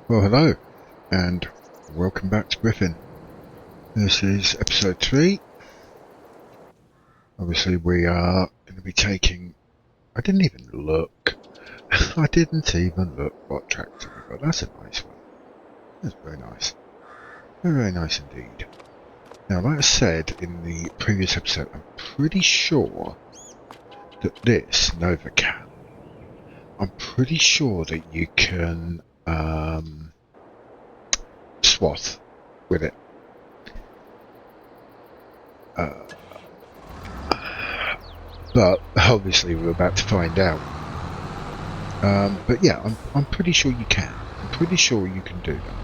Well, hello, and welcome back to Griffin. This is episode 3. Obviously, we are going to be taking... I didn't even look. I didn't even look what tractor we got. That's a nice one. That's very nice. Very, very nice indeed. Now, like I said in the previous episode, I'm pretty sure that this NovaCat, I'm pretty sure that you can swath with it. But obviously we're about to find out. But yeah, I'm pretty sure you can. I'm pretty sure you can do that.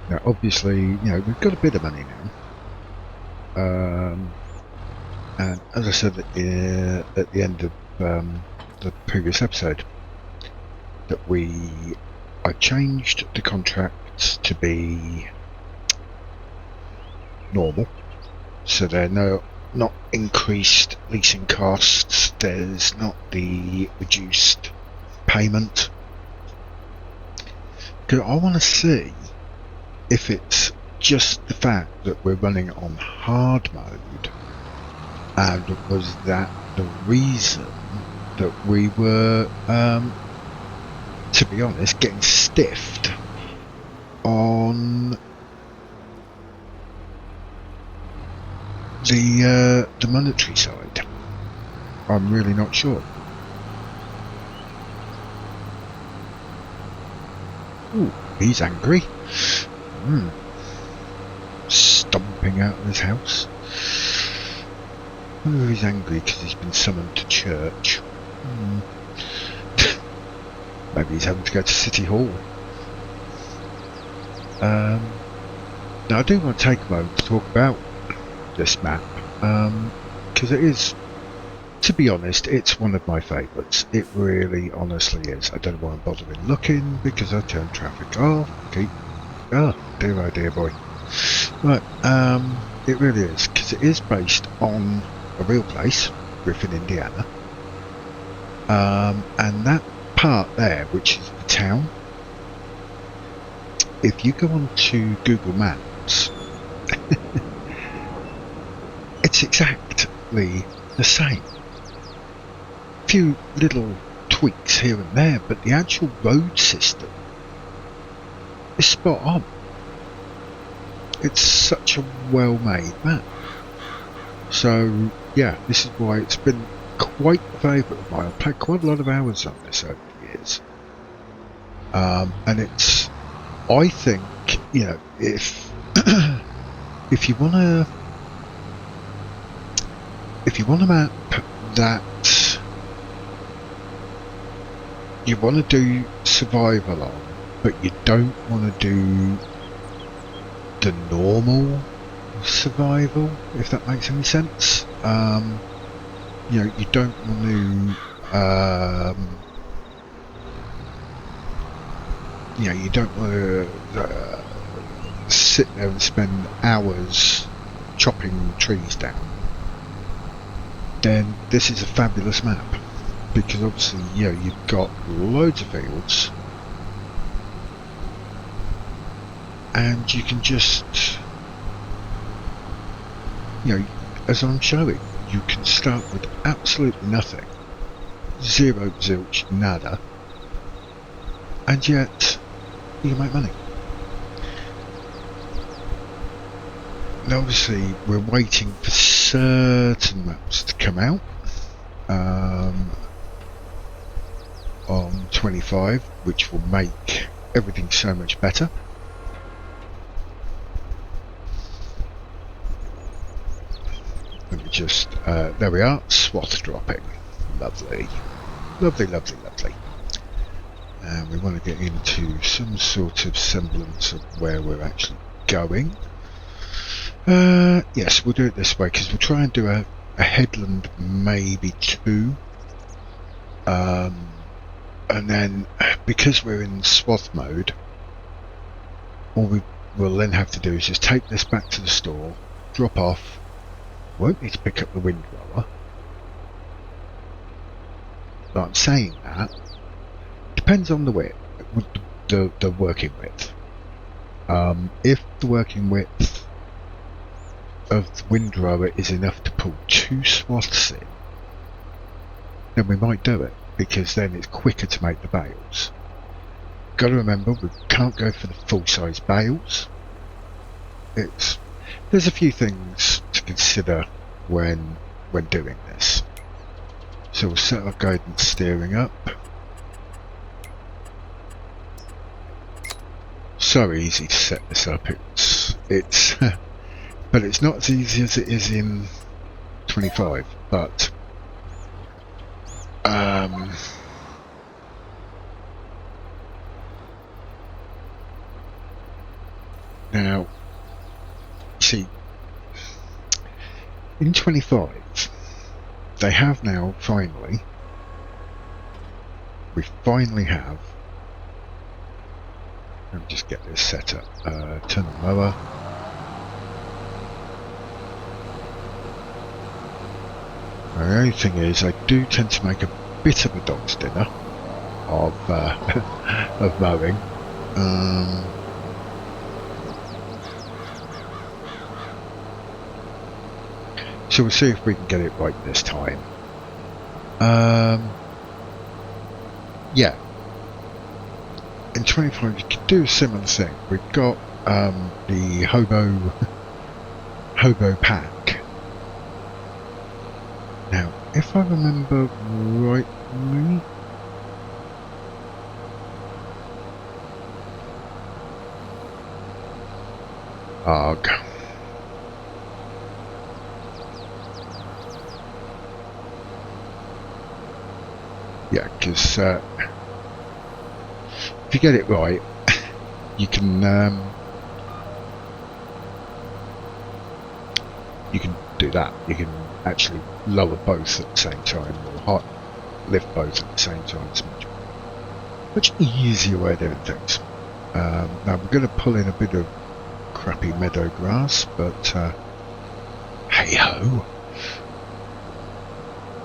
Now, obviously, we've got a bit of money now. And as I said at the end of the previous episode, that I changed the contracts to be normal, so they're not increased leasing costs. There's not the reduced payment. Because I want to see if it's just the fact that we're running on hard mode, and was that the reason that we were, to be honest, getting stiffed on the monetary side. I'm really not sure. Ooh, he's angry. Stomping out of his house. I wonder if he's angry because he's been summoned to church. Maybe he's having to go to City Hall. Now I do want to take a moment to talk about this map, because it is, to be honest, it's one of my favourites. It really honestly is. I don't know why I'm bothering looking, because I turned traffic off. Oh dear boy. Right, it really is, because it is based on a real place, Griffin, Indiana, and that part there, which is the town, if you go onto Google Maps, it's exactly the same. A few little tweaks here and there, but the actual road system is spot on. It's such a well-made map. So yeah, this is why it's been quite a favourite of mine. I've played quite a lot of hours on this over the years, and it's, I think, if if you want a map that you want to do survival on, but you don't want to do the normal survival, if that makes any sense. You don't want to you don't want to sit there and spend hours chopping trees down. Then this is a fabulous map, because obviously you've got loads of fields, and you can just, as I'm showing, you can start with absolutely nothing, zero, zilch, nada, and yet you can make money. And obviously we're waiting for certain maps to come out on 25, which will make everything so much better. Let me just, there we are, swath dropping. Lovely. Lovely, lovely, lovely. And we want to get into some sort of semblance of where we're actually going. Yes, we'll do it this way, because we'll try and do a headland, maybe 2. And then, because we're in swath mode, all we will then have to do is just take this back to the store, drop off. Won't need to pick up the windrower, But I'm saying that depends on the width, the working width. If the working width of the windrower is enough to pull 2 swaths in, then we might do it, because then it's quicker to make the bales. Got to remember, we can't go for the full-size bales. There's a few things to consider when doing this. So we'll set our guidance steering up. So easy to set this up. It's but it's not as easy as it is in 25. But now, see, in 25, they have now we finally have. Let me just get this set up. Turn the mower. The only thing is, I do tend to make a bit of a dog's dinner of of mowing. So we'll see if we can get it right this time. Yeah. In 25 you could do a similar thing. We've got the hobo pack. Now, if I remember rightly, arg. Yeah, because if you get it right, you can do that. You can actually lower both at the same time, or lift both at the same time. It's much easier way of doing things. Now we're going to pull in a bit of crappy meadow grass, but hey ho.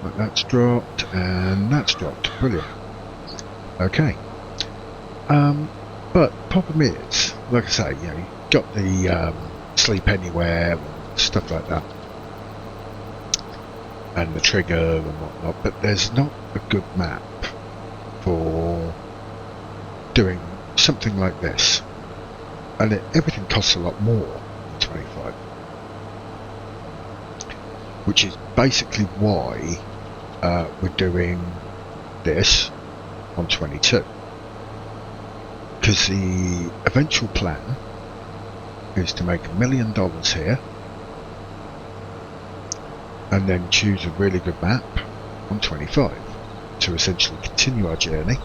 But that's dropped, and that's dropped. Brilliant. Okay. But problem is, like I say, you know, you've got the sleep anywhere, stuff like that, and the trigger and whatnot, but there's not a good map for doing something like this, and everything costs a lot more than 25, which is basically why we're doing this on 22. Because the eventual plan is to make $1 million here, and then choose a really good map on 25 to essentially continue our journey.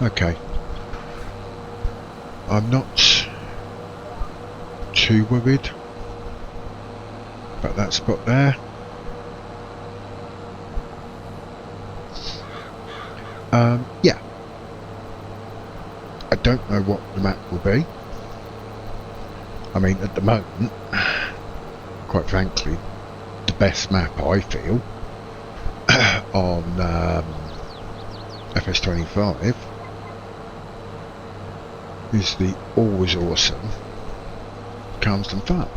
Okay. I'm not too worried about that spot there. Yeah. I don't know what the map will be. I mean, at the moment, quite frankly, the best map I feel on FS25 is the always awesome Calmsden Farm.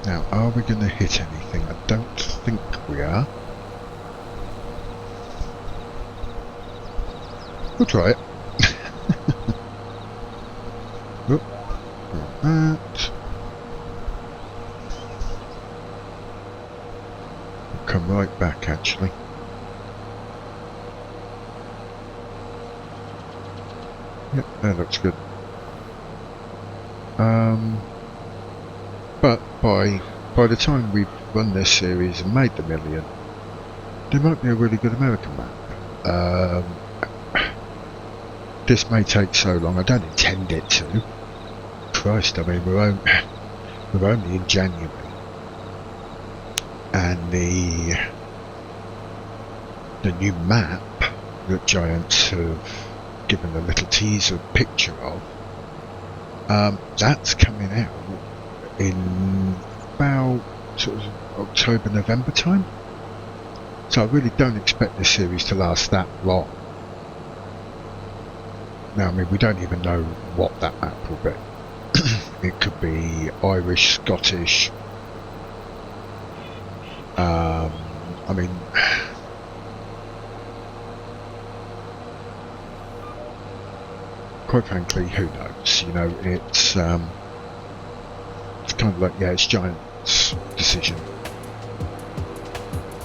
Now, are we going to hit anything? I don't think we are. We'll try it. Oop, like that. We'll come right back actually. Yep, that looks good. But by the time we've run this series and made the million, there might be a really good American map. This may take so long. I don't intend it to. Christ, I mean, we're only in January, and the new map that Giants have given a little teaser picture of, that's coming out in about sort of October, November time. So I really don't expect this series to last that long. Now, I mean, we don't even know what that map will be. It could be Irish, Scottish. I mean, quite frankly, who knows? You know, it's kind of like, yeah, it's Giants' decision,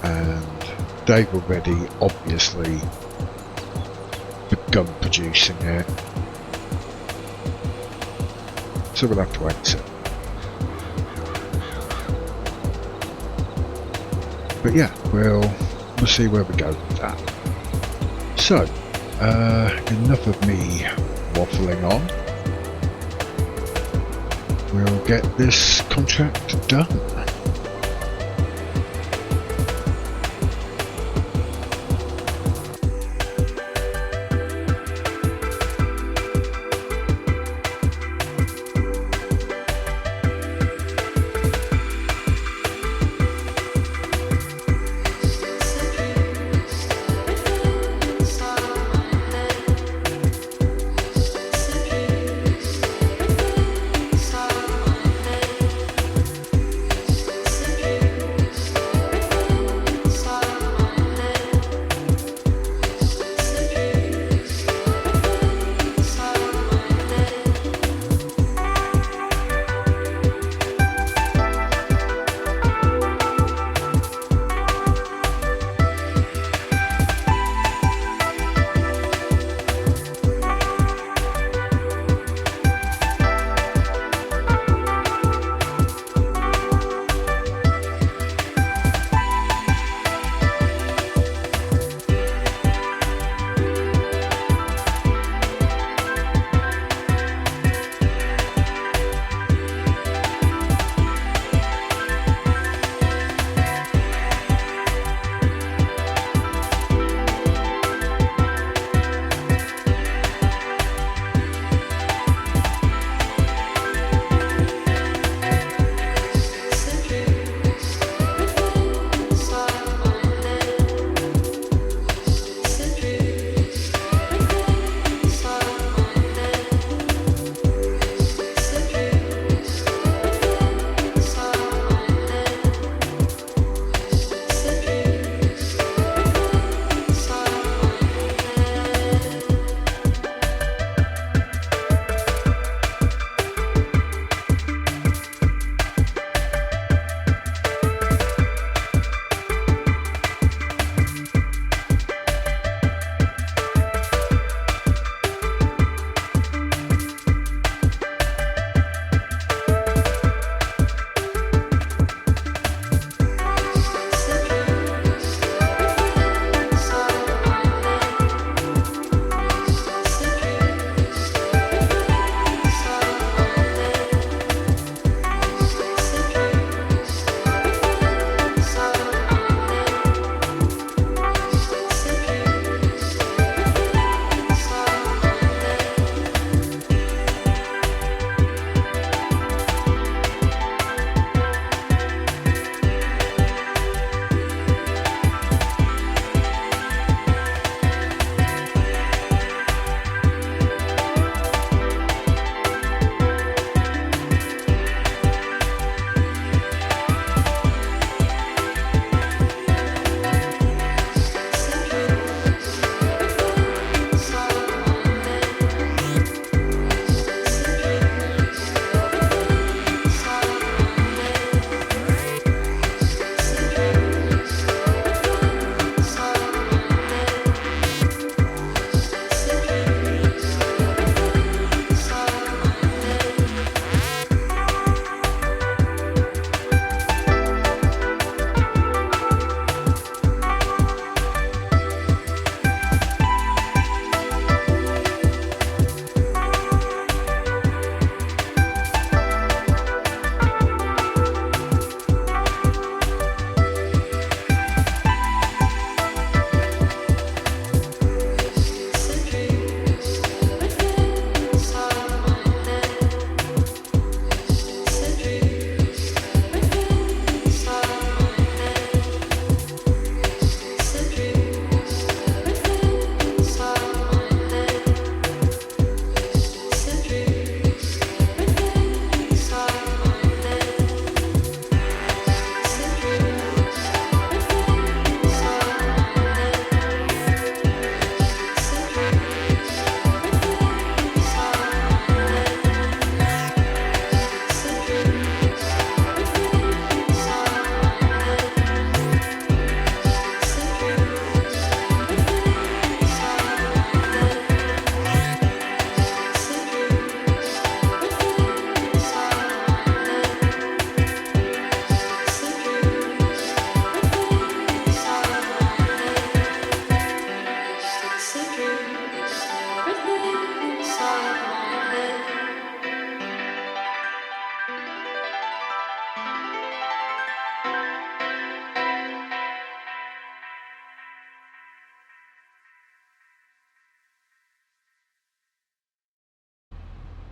and they've already obviously begun producing it, so we'll have to wait and see. But yeah, we'll see where we go with that. So, enough of me waffling on. We'll get this contract done.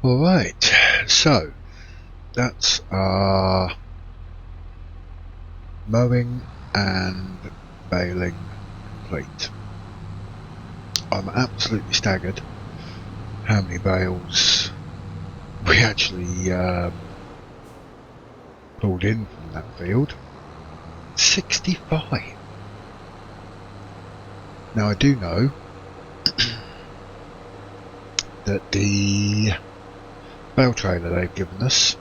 Alright, so that's our mowing and baling complete. I'm absolutely staggered how many bales we actually pulled in from that field. 65. Now I do know that the bale trailer they've given us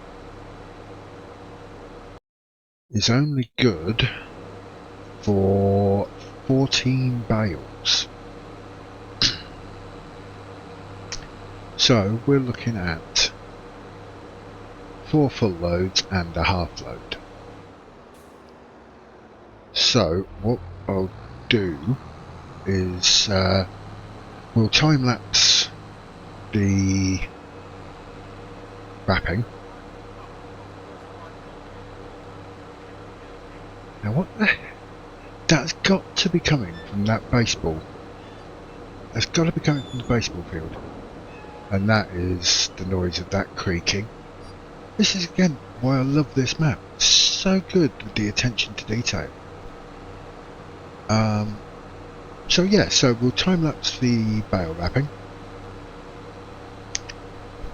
is only good for 14 bales. So we're looking at 4 full loads and a half load. So what I'll do is we'll time lapse the wrapping. Now what the heck? That's got to be coming from that baseball. That's got to be coming from the baseball field. And that is the noise of that creaking. This is again why I love this map. It's so good with the attention to detail. So yeah, so we'll time lapse the bale wrapping.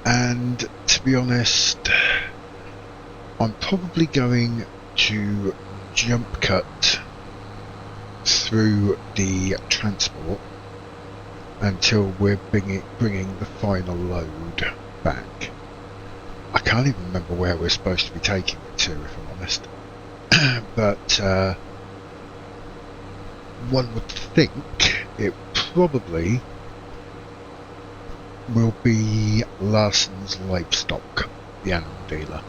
And to be honest, I'm probably going to jump cut through the transport until we're bringing the final load back. I can't even remember where we're supposed to be taking it to, if I'm honest. But one would think it probably will be Larson's Livestock, the animal dealer.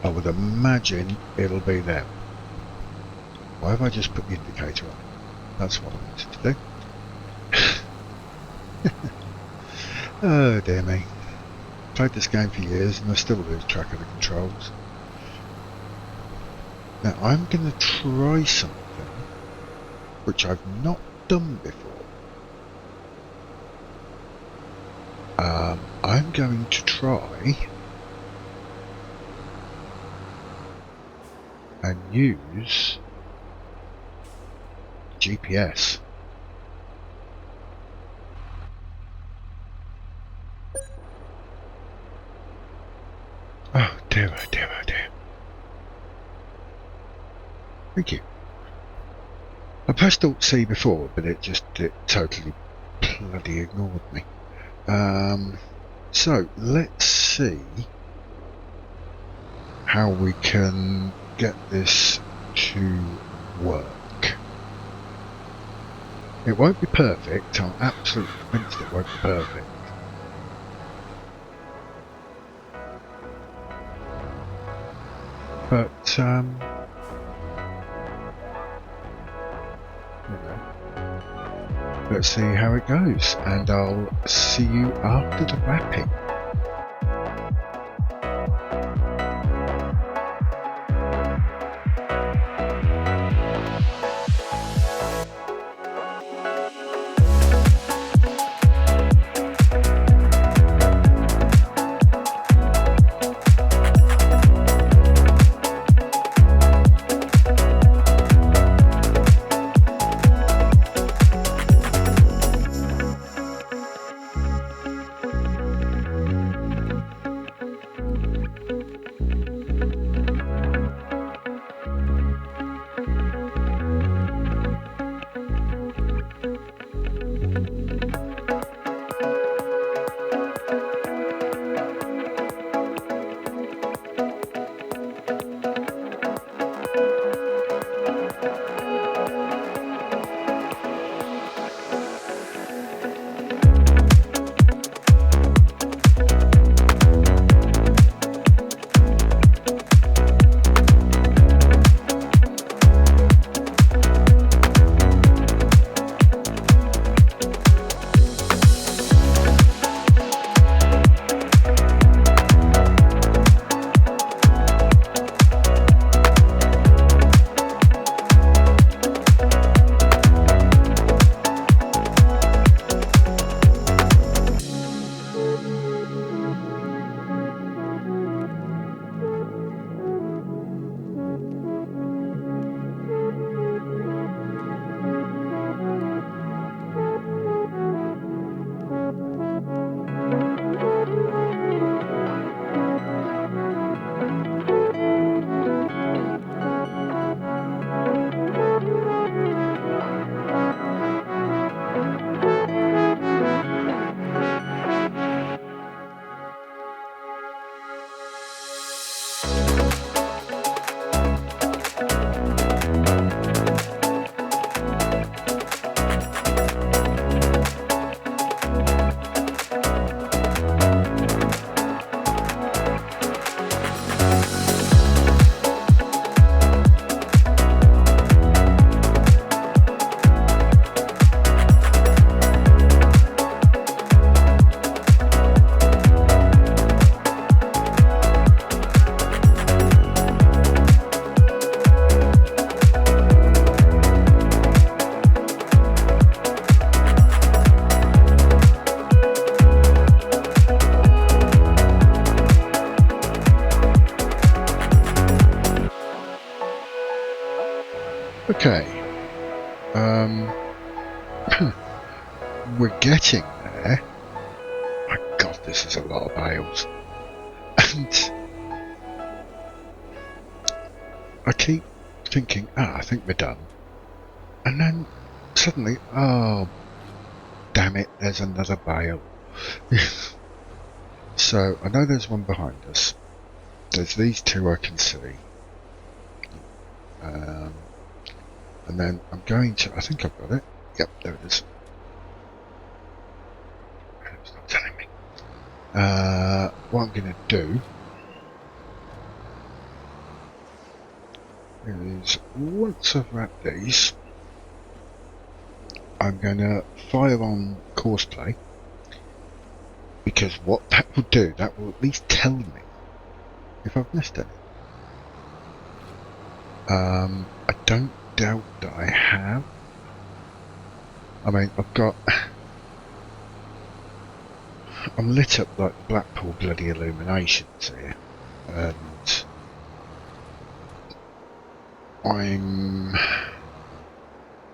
I would imagine it'll be them. Why have I just put the indicator on? That's what I wanted to do. Oh dear me. Played this game for years and I still lose track of the controls. Now I'm going to try something which I've not done before. I'm going to try and use GPS. Oh dear, oh dear, oh dear. Thank you. I pressed Alt C before, but it totally bloody ignored me. So let's see how we can get this to work. It won't be perfect, I'm absolutely convinced it won't be perfect. But, you know, let's see how it goes, and I'll see you after the wrapping. We're getting there. My God, this is a lot of bales. And I keep thinking, I think we're done. And then suddenly, oh, damn it, there's another bale. So I know there's one behind us. There's these two I can see. And then I'm going to, I think I've got it. Yep, there it is. It's not telling me. What I'm going to do is, once I've wrapped these, I'm going to fire on course play, because what that will do, that will at least tell me if I've missed any. I don't doubt that I have. I mean, I'm lit up like Blackpool bloody illuminations here, and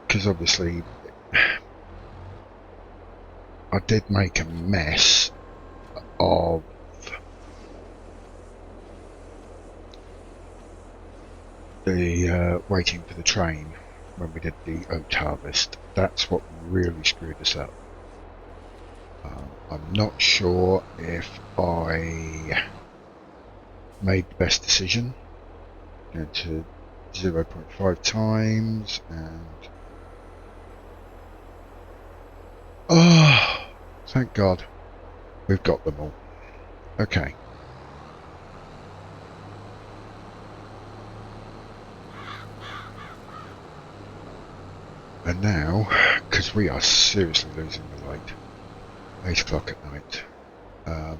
because obviously I did make a mess of the waiting for the train when we did the oat harvest. That's what really screwed us up. I'm not sure if I made the best decision. Going to 0.5 times and oh, thank God we've got them all. Okay. And now, because we are seriously losing the light, 8 o'clock at night. Now,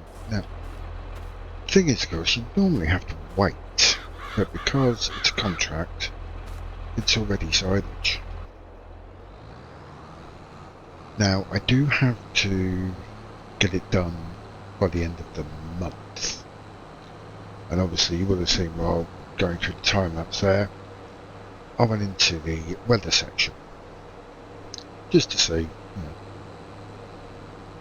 the thing is, of course, you normally have to wait, but because it's a contract, it's already silage. Now, I do have to get it done by the end of the month. And obviously, you will have seen while going through the time lapse there, I went into the weather section just to see.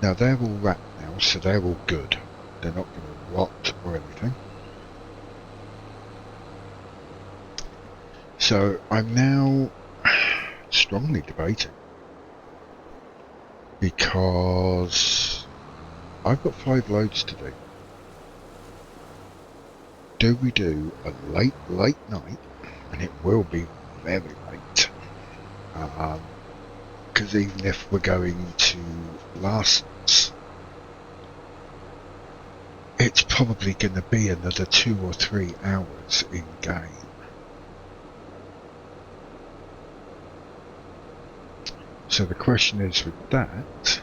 Now they're all wrapped now, so they're all good. They're not going to rot or anything. So I'm now strongly debating, because I've got 5 loads to do. Do we do a late night, and it will be very late, because even if we're going to Larson's, it's probably going to be another 2 or 3 hours in game. So the question is, with that,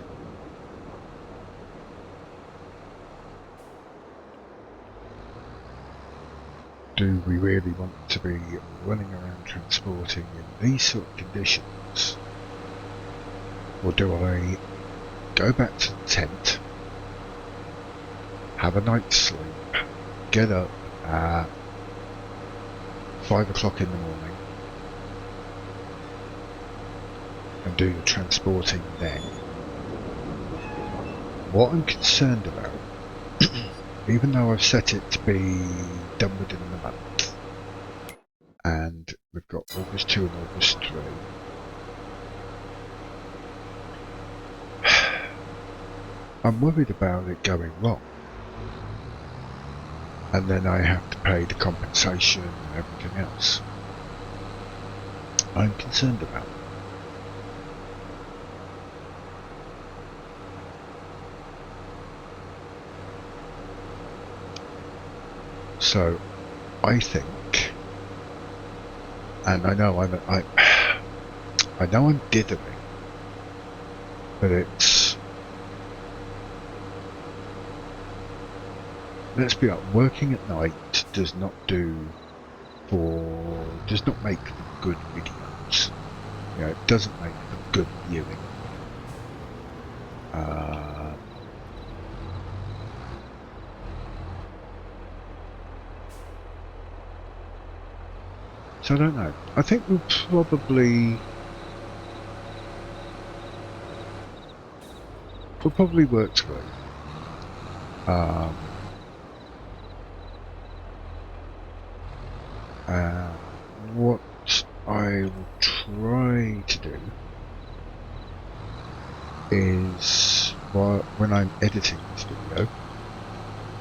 do we really want to be running around transporting in these sort of conditions, or do I go back to the tent, have a night's sleep, get up at 5 o'clock in the morning and do the transporting then? What I'm concerned about, even though I've set it to be done within the month, and we've got August 2 and August 3, I'm worried about it going wrong, and then I have to pay the compensation and everything else. I'm concerned about it. So I think, and I know I'm dithering, but it's, let's be honest, working at night does not make for good videos. You know, it doesn't make for good viewing. So I don't know. I think we'll probably will probably work through. What I will try to do is, when I'm editing this video,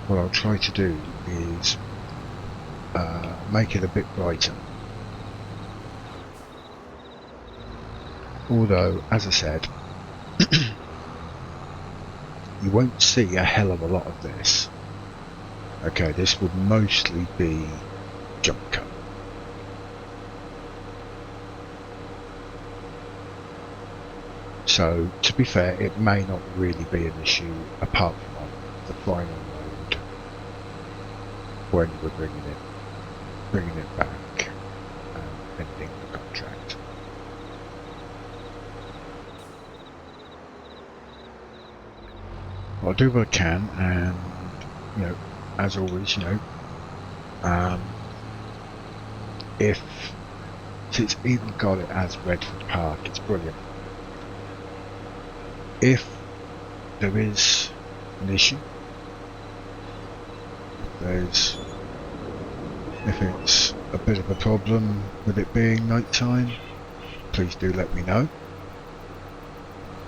what I'll try to do is make it a bit brighter. Although, as I said, you won't see a hell of a lot of this. Okay, this will mostly be jump cut. So, to be fair, it may not really be an issue apart from on the final load when we're bringing it back and ending the contract. I'll do what I can, and you know, as always, you know, if it's even got it as Redford Park, it's brilliant. If there is an issue, if it's a bit of a problem with it being night time, please do let me know.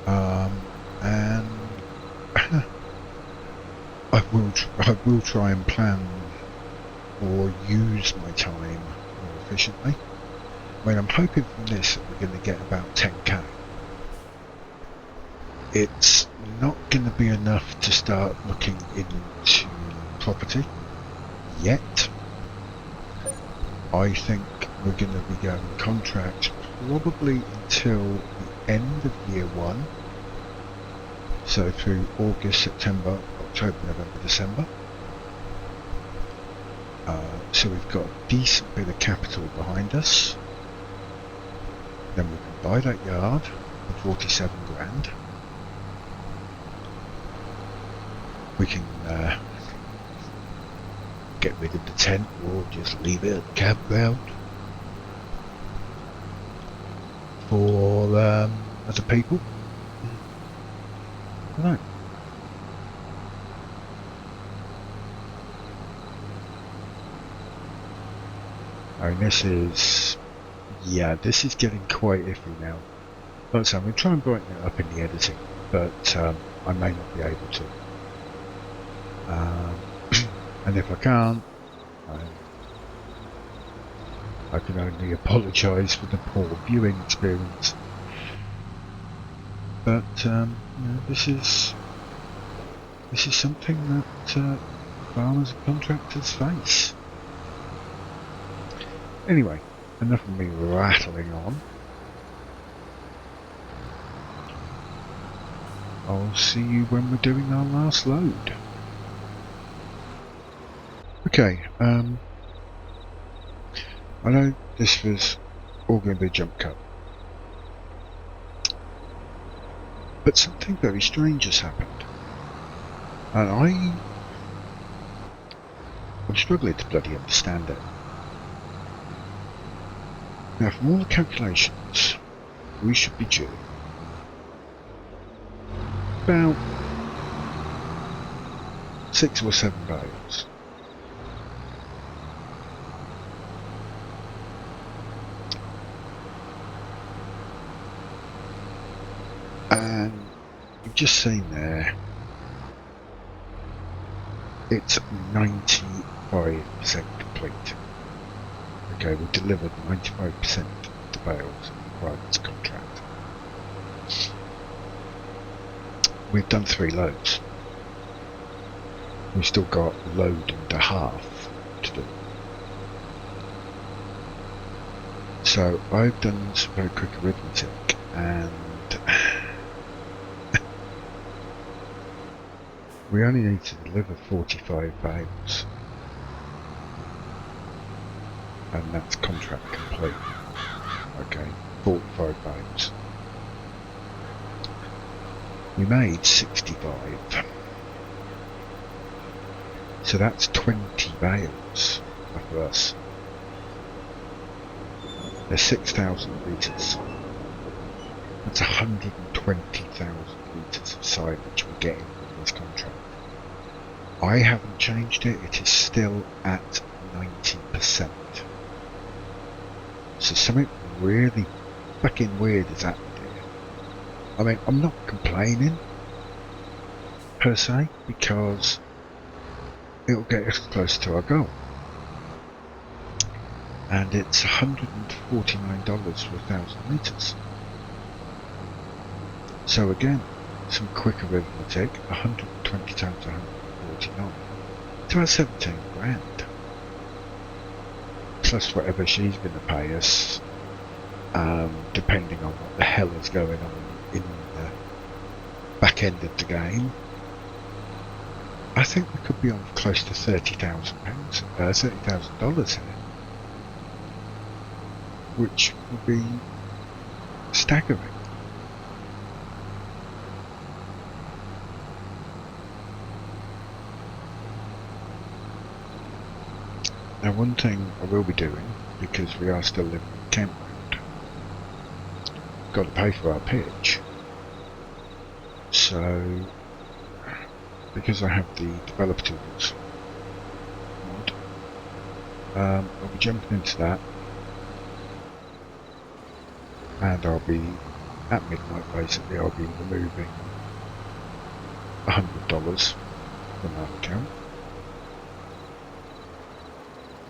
And I will try and plan or use my time more efficiently. I mean, I'm hoping from this that we're going to get about 10k. It's not going to be enough to start looking into property yet. I think we're going to be going contract probably until the end of year 1. So through August, September, October, November, December. So we've got a decent bit of capital behind us. Then we can buy that yard for 47 grand. We can get rid of the tent or just leave it at the campground for other people. I don't know. I mean, this is getting quite iffy now. Like I say, I'm going to try and brighten it up in the editing, but I may not be able to. And if I can't, I can only apologise for the poor viewing experience. But you know, this is something that farmers and contractors face. Anyway, enough of me rattling on. I'll see you when we're doing our last load. Okay, I know this was all going to be a jump cut, but something very strange has happened, and I'm struggling to bloody understand it. Now, from all the calculations, we should be due about 6 or 7 bales. And you've just seen there, it's 95% complete. Okay, we delivered 95% of the bales required in this contract. We've done 3 loads. We've still got a load and a half to do. So I've done some very quick arithmetic, and we only need to deliver 45 bales, and that's contract complete. Okay, 45 bales. We made 65, so that's 20 bales for us. There's 6,000 litres. That's 120,000 litres of silage we're getting from this contract. I haven't changed it, it is still at 90%. So something really fucking weird has happened here. I mean, I'm not complaining, per se, because it'll get us close to our goal. And it's $149 for 1,000 litres. So again, some quick arithmetic, 120 times 149, it's about 17 grand. Plus whatever she's going to pay us, depending on what the hell is going on in the back end of the game. I think we could be on close to £30,000, $30,000 here, which would be staggering. Now, one thing I will be doing, because we are still living in the campground, got to pay for our pitch. So, because I have the developer tools mod, I'll be jumping into that, and I'll be, at midnight basically, I'll be removing $100 from our account,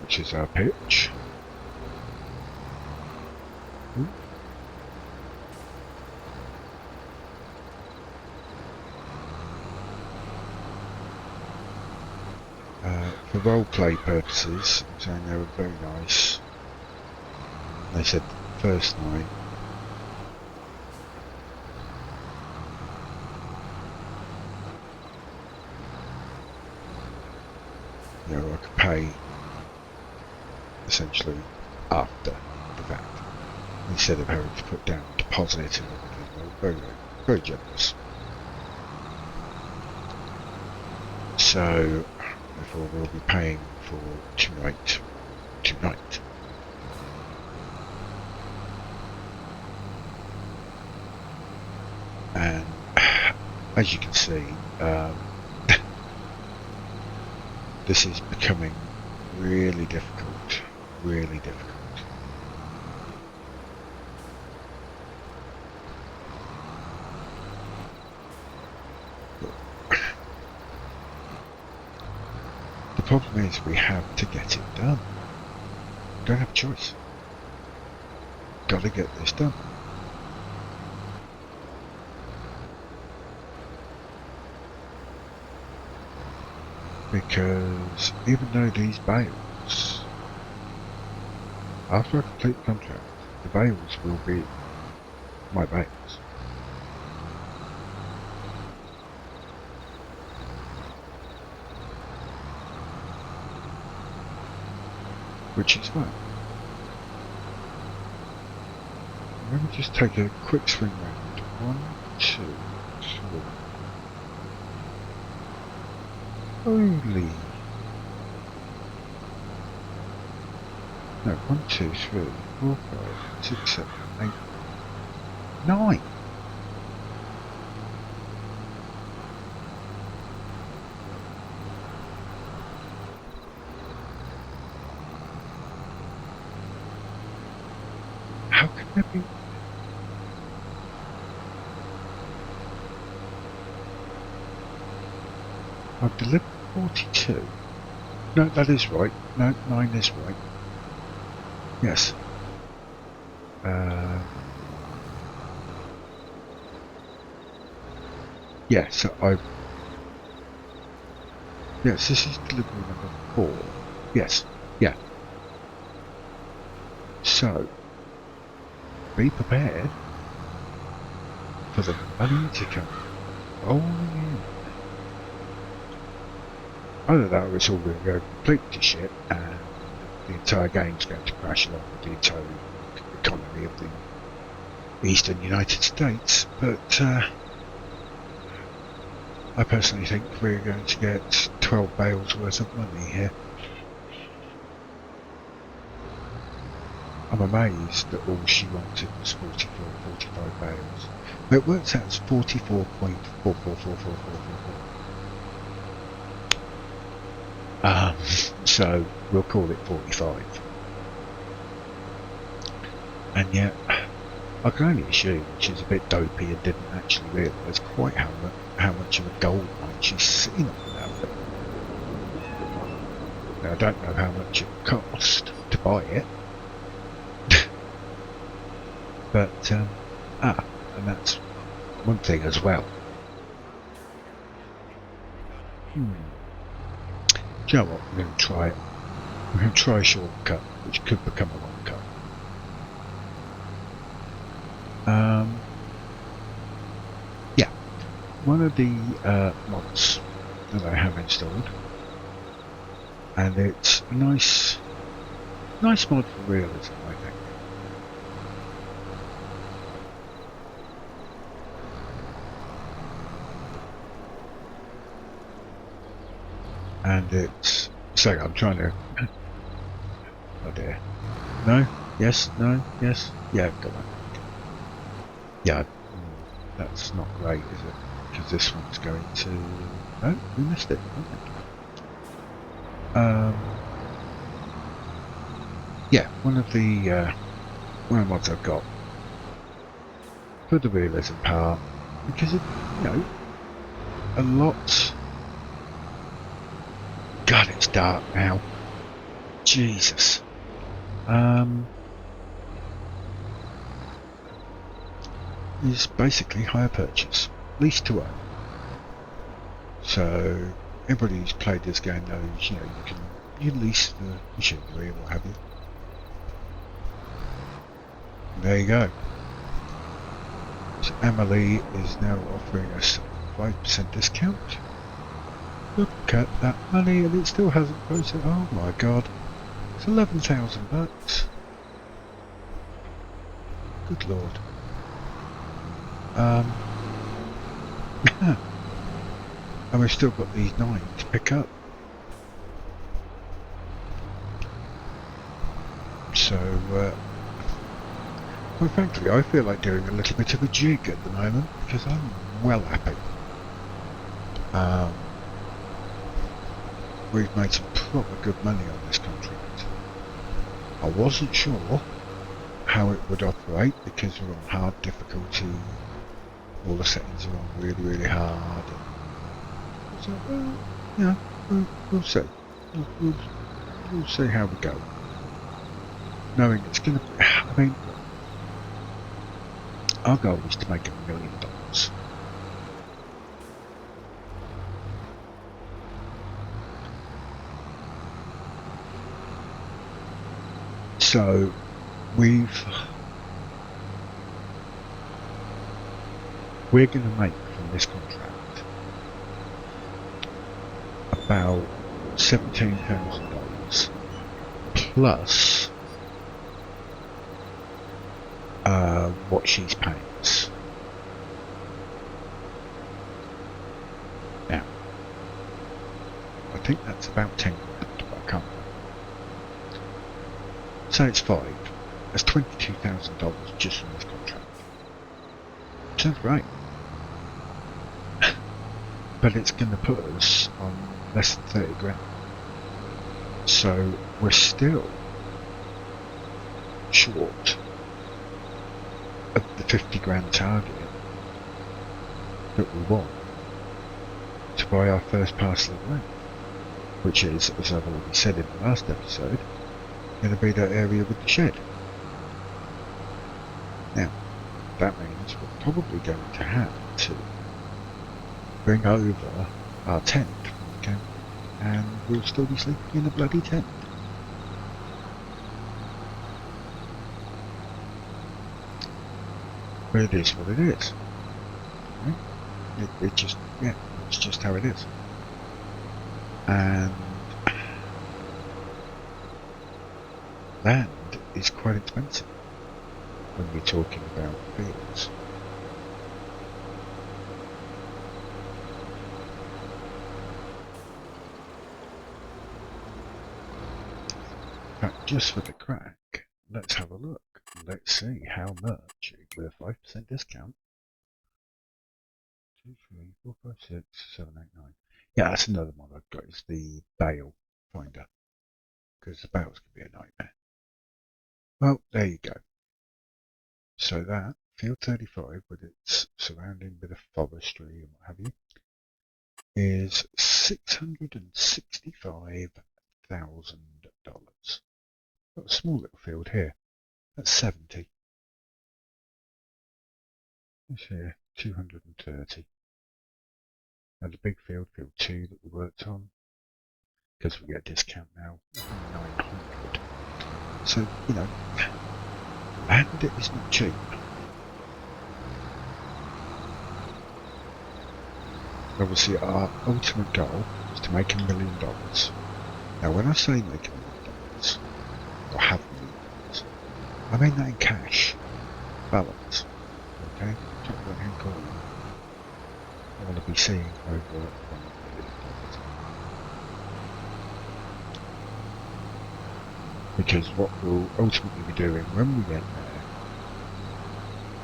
which is our pitch. For roleplay purposes, I'm saying they were very nice. They said the first night I could pay essentially after the fact, instead of having to put down a deposit and everything. They were very, very generous. So therefore we'll be paying for tonight. And as you can see, this is becoming really difficult. The problem is we have to get it done. We don't have a choice. Got to get this done. Because even though these bales, after I complete the contract, the bales will be my bales. Which is fine. Let me just take a quick swing round. 1, 2, 3. Holy. No, 1, 2, 3, 4, 5, 6, 7, 8, 9. How can there be? I've delivered 42. No, that is right. No, 9 is right. Yes. Yeah, so yes, this is delivery number 4. Yes, yeah. So, be prepared for the money to come rolling in. Either that or it's all going to go completely to shit and the entire game's going to crash along with the entire economy of the eastern United States, but I personally think we're going to get 12 bales worth of money here. I'm amazed that all she wanted was 44, 45 bales. It works out as 44.444444. So we'll call it 45. And yet, I can only assume she's a bit dopey and didn't actually realise quite how much of a gold mine she's sitting on now. Now, I don't know how much it cost to buy it, but and that's one thing as well. Do you know what? We're going to try it. We're going to try a shortcut, which could become a long cut. Yeah, one of the mods that I have installed, and it's a nice mod for realism, I think. And it's so I'm trying to. Oh dear. No. Yes. No. Yes. Yeah. Go on. Yeah. That's not great, is it? Because this one's going to. No, we missed it. Yeah. One of the mods I've got for the realism part, because it, a lot. God, it's dark now. Jesus. Is basically hire purchase, lease to own. So everybody who's played this game knows, you lease the machinery or what have you. And there you go. So Emily is now offering us 5% discount. Look at that money, and it still hasn't posted. Oh my god, it's 11,000 bucks. Good lord. And we've still got these 9 to pick up. So, well, frankly, I feel like doing a little bit of a jig at the moment because I'm well happy. We've made some proper good money on this contract. I wasn't sure how it would operate because we're on hard difficulty. All the settings are on really, really hard. And so, well, yeah, we'll see. We'll see how we go. Knowing it's going to be, I mean, our goal is to make $1 million. So we're going to make from this contract about $17,000 plus what she's paying us. Now, I think that's about 10 grand, but I can't remember. Say it's 5. That's $22,000 just from this contract. Sounds great. But it's going to put us on less than 30 grand. So we're still short of the 50 grand target that we want to buy our first parcel of land, which is, as I've already said in the last episode, going to be that area with the shed. Now, that means we're probably going to have to bring over our tent from the camp, and we'll still be sleeping in a bloody tent. But it is what it is. Right? It just, yeah, it's just how it is. And land is quite expensive when you're talking about fields. But just for the crack, let's have a look. Let's see how much, with a 5% discount, 2, 3, 4, 5, 6, 7, 8, 9. Yeah, that's another one I've got, is the bale finder, because the bales can be a nightmare. Well, there you go. So that, field 35, with its surrounding bit of forestry and what have you, is $665,000. Got a small little field here. That's 70. This here, 230. And the big field, field 2 that we worked on, because we get a discount now, 900. So, you know, land is not cheap. Obviously, our ultimate goal is to make $1 million. Now, when I say make $1 million, or have $1 million, I mean that in cash, balance. Okay, top right hand corner. I want to be seeing over $1 million. Because what we'll ultimately be doing when we get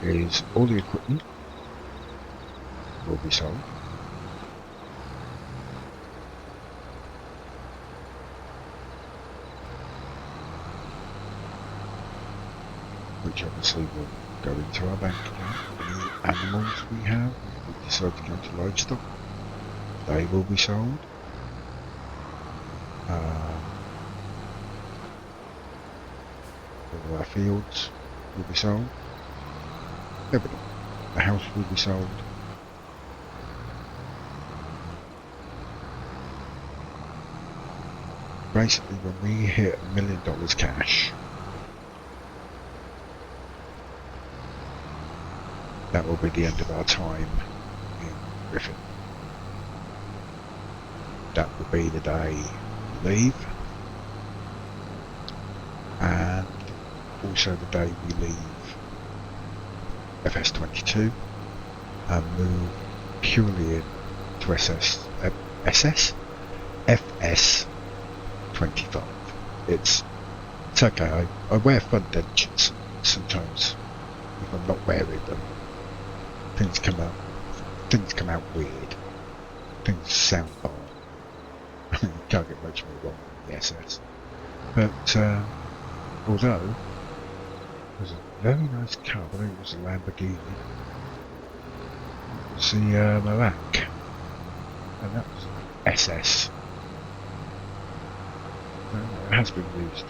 there is all the equipment will be sold. Which obviously will go into our bank account. Any animals we have, if we decide to go to livestock, they will be sold. All our fields will be sold. Everything. The house will be sold. Basically, when we hit $1 million cash, that will be the end of our time in Griffin. That will be the day we leave, and also the day we leave FS22 and move purely in to FS25. It's okay. I wear front dentures sometimes if I'm not wearing them. Things come out weird. Things sound bad. You can't get much more wrong with the SS. But although it was a very nice car, I think it was a Lamborghini. It was the Marak, and that was SS. It has been used.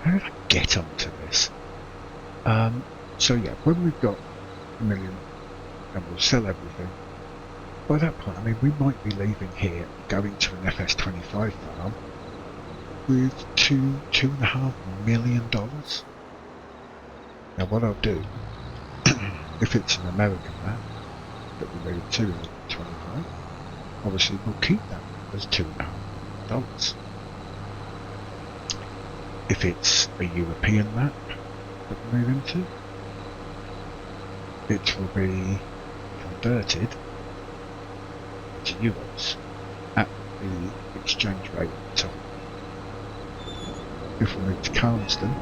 How did I get onto this? So yeah, when we've got $1 million and we'll sell everything, by that point, I mean, we might be leaving here, going to an FS25 farm with $2.5 million. Now what I'll do, if it's an American map that we move to in 25, obviously we'll keep that as $2.5 million. If it's a European map that we move into, it will be converted to euros at the exchange rate at the time. If we move to Carlston,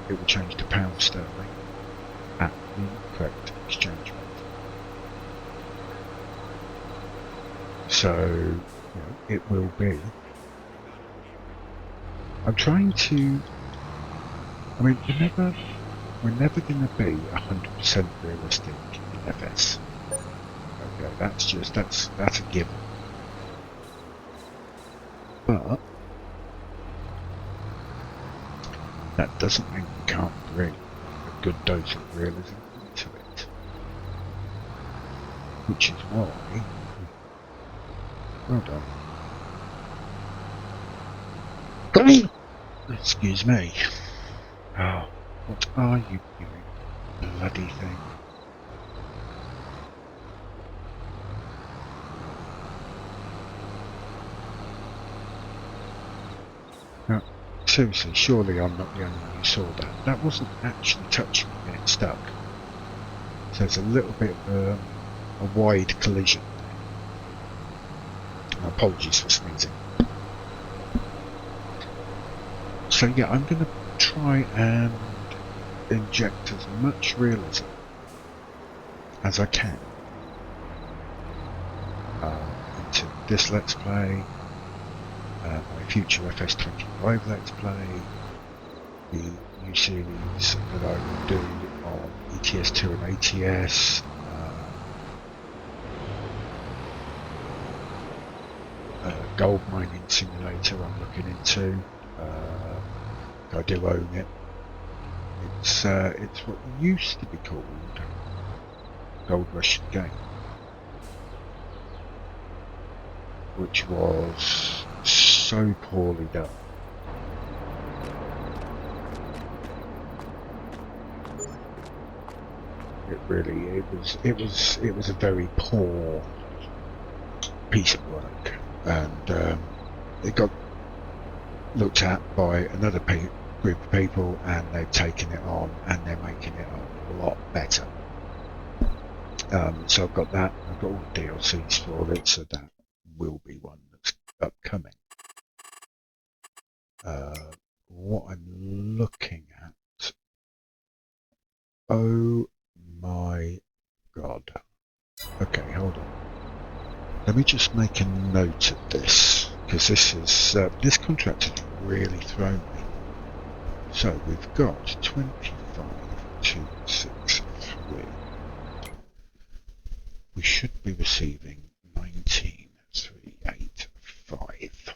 it will change to pound sterling at the correct exchange rate. So, you know, it will be. I'm trying to. I mean, we're never going to be 100% realistic in FS. Okay, that's a given. But that doesn't mean we can't bring a good dose of realism into it. Which is why, well done. Excuse me. Oh, what are you doing, bloody thing? Now, seriously, surely I'm not the only one who saw that. That wasn't actually touching me and it stuck. So there's a little bit of a wide collision there. Apologies for sneezing. So yeah, I'm going to try and inject as much realism as I can into this Let's Play, my future FS25 Let's Play, the new series that I will do on ETS2 and ATS, gold mining simulator I'm looking into. I do own it. It's what used to be called Gold Rush Game, which was so poorly done. It was a very poor piece of work, and it got looked at by another group of people, and they've taken it on and they're making it a lot better. So I've got that. I've got all the DLCs for it, so that will be one that's upcoming. What I'm looking at, oh my god. Okay, hold on. Let me just make a note of this, because this contract has really thrown me. So we've got 25,263. We should be receiving 19,385.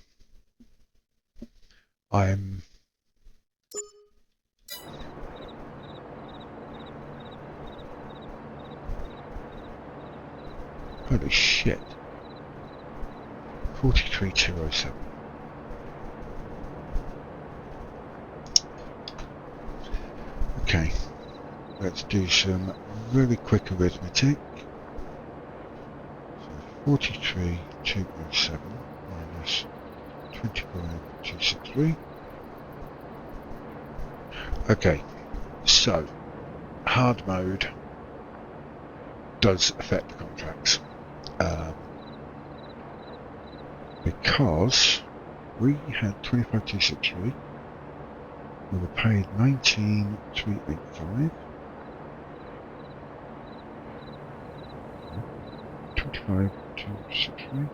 I'm holy shit. 43,207. Okay, let's do some really quick arithmetic. So 43,207 minus 25,263. Okay, so hard mode does affect the contracts. Because we had 25,263, we were paid 19,385. 25,263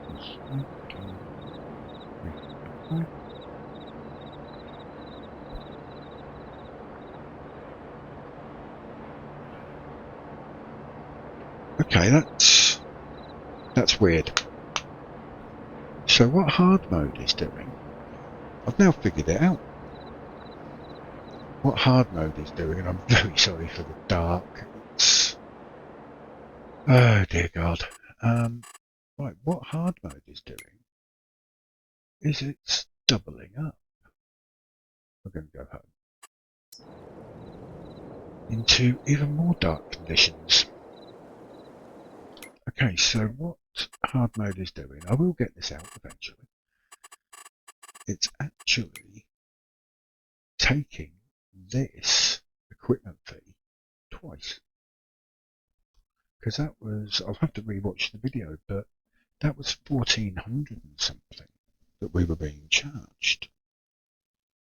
plus 19,385. Okay, that's weird. So what hard mode is doing, I've now figured it out. What hard mode is doing, and I'm very sorry for the dark. It's, oh dear God. Right, what hard mode is doing is it's doubling up. We're going to go home into even more dark conditions. Okay, so what hard mode is doing, I will get this out eventually. It's actually taking this equipment fee twice. Because that was, I'll have to rewatch the video, but that was 1,400 and something that we were being charged,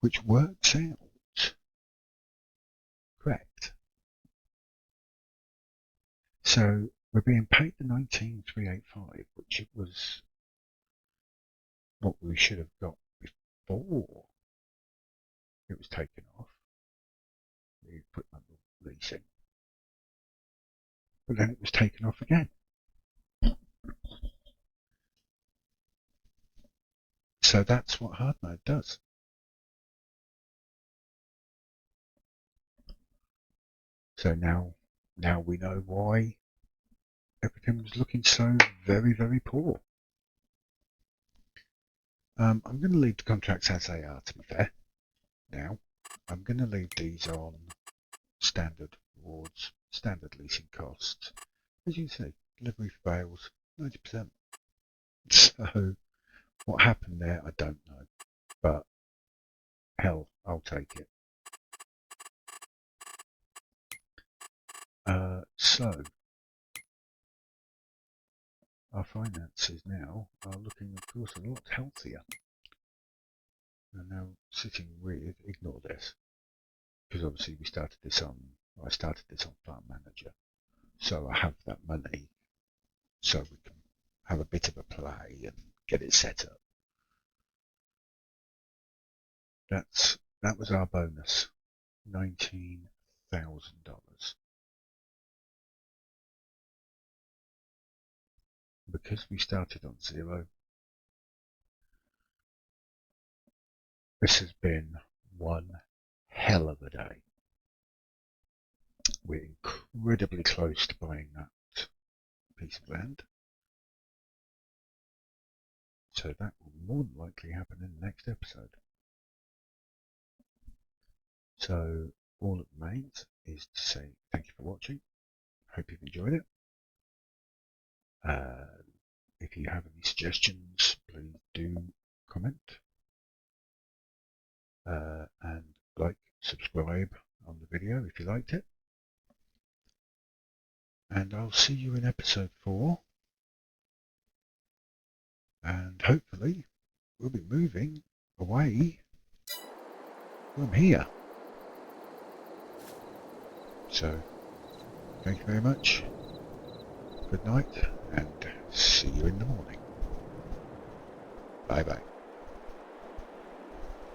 which works out correct. So we're being paid the 19,385, which was what we should have got before it was taken off the equipment leasing, but then it was taken off again. So that's what hard mode does. So now we know why everything was looking so very, very poor. I'm going to leave the contracts as they are, to be fair. Now, I'm going to leave these on standard rewards, standard leasing costs. As you can see, delivery fails 90%. So, what happened there, I don't know. But, hell, I'll take it. So, our finances now are looking, of course, a lot healthier. And now sitting with, ignore this, because obviously I started this on Farm Manager. so I have that money so we can have a bit of a play and get it set up. That was our bonus, $19,000. Because we started on zero, this has been one hell of a day. We're incredibly close to buying that piece of land. So that will more than likely happen in the next episode. So all it remains is to say thank you for watching. Hope you've enjoyed it. If you have any suggestions, please do comment. And like, subscribe on the video if you liked it. And I'll see you in episode 4. And hopefully we'll be moving away from here. So, thank you very much. Good night, and see you in the morning. Bye bye.